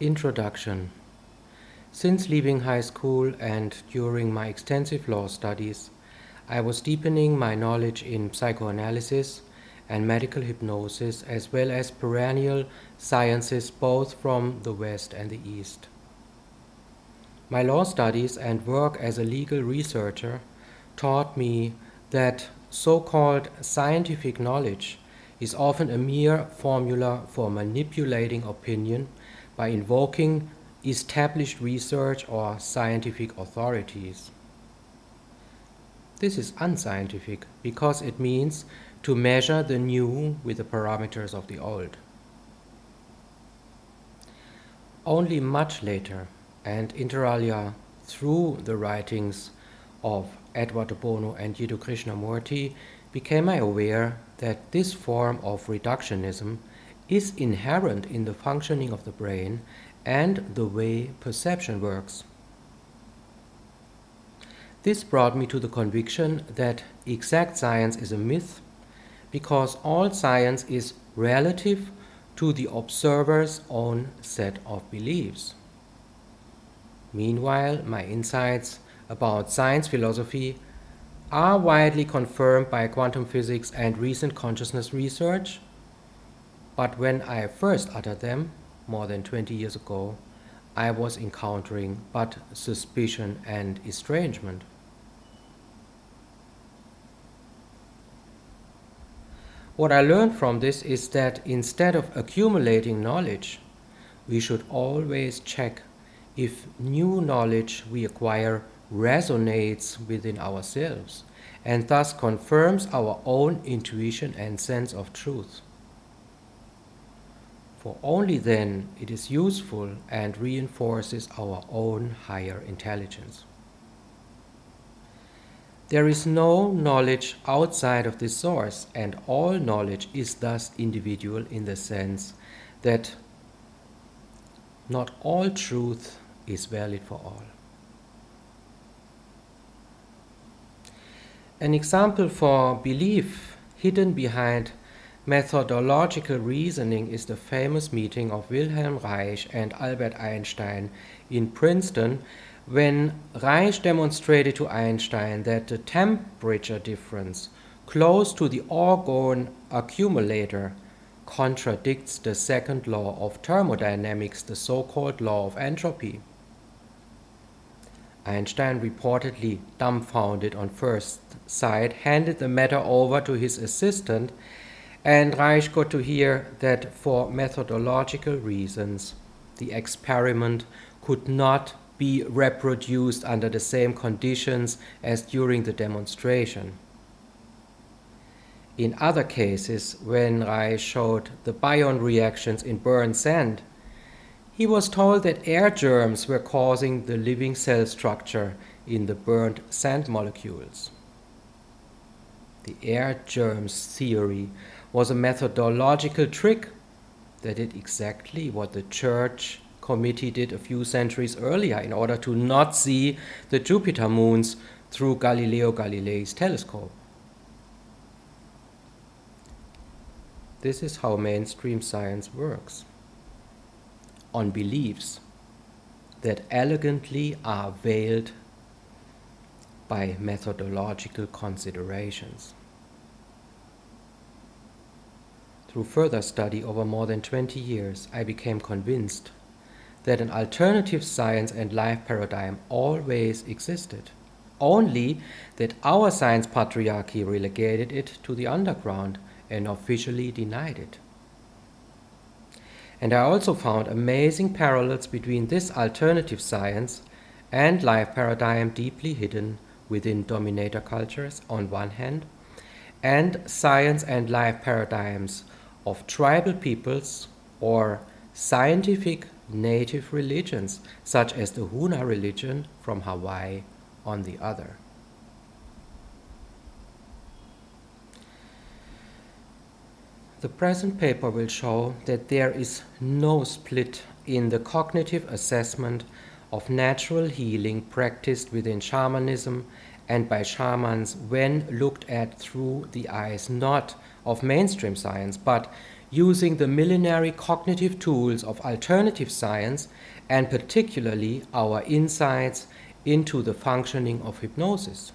Introduction. Since leaving high school and during my extensive law studies, I was deepening my knowledge in psychoanalysis and medical hypnosis, as well as perennial sciences both from the West and the East. My law studies and work as a legal researcher taught me that so-called scientific knowledge is often a mere formula for manipulating opinion by invoking established research or scientific authorities. This is unscientific because it means to measure the new with the parameters of the old. Only much later, and inter alia through the writings of Edward de Bono and Jiddu Krishnamurti, became I aware that this form of reductionism is inherent in the functioning of the brain and the way perception works. This brought me to the conviction that exact science is a myth because all science is relative to the observer's own set of beliefs. Meanwhile, my insights about science philosophy are widely confirmed by quantum physics and recent consciousness research, but when I first uttered them, more than 20 years ago, I was encountering but suspicion and estrangement. What I learned from this is that instead of accumulating knowledge, we should always check if new knowledge we acquire resonates within ourselves and thus confirms our own intuition and sense of truth. For only then it is useful and reinforces our own higher intelligence. There is no knowledge outside of this source, and all knowledge is thus individual in the sense that not all truth is valid for all. An example for belief hidden behind methodological reasoning is the famous meeting of Wilhelm Reich and Albert Einstein in Princeton, when Reich demonstrated to Einstein that the temperature difference close to the orgone accumulator contradicts the second law of thermodynamics, the so-called law of entropy. Einstein, reportedly dumbfounded on first sight, handed the matter over to his assistant, and Reich got to hear that for methodological reasons, the experiment could not be reproduced under the same conditions as during the demonstration. In other cases, when Reich showed the Bion reactions in burned sand, he was told that air germs were causing the living cell structure in the burnt sand molecules. The air germs theory was a methodological trick that did exactly what the Church Committee did a few centuries earlier in order to not see the Jupiter moons through Galileo Galilei's telescope. This is how mainstream science works. On beliefs that elegantly are veiled by methodological considerations. Through further study over more than 20 years, I became convinced that an alternative science and life paradigm always existed, only that our science patriarchy relegated it to the underground and officially denied it. And I also found amazing parallels between this alternative science and life paradigm deeply hidden within dominator cultures on one hand, and science and life paradigms of tribal peoples or scientific native religions, such as the Huna religion from Hawaii on the other. The present paper will show that there is no split in the cognitive assessment of natural healing practiced within shamanism and by shamans when looked at through the eyes not of mainstream science, but using the millenary cognitive tools of alternative science and particularly our insights into the functioning of hypnosis.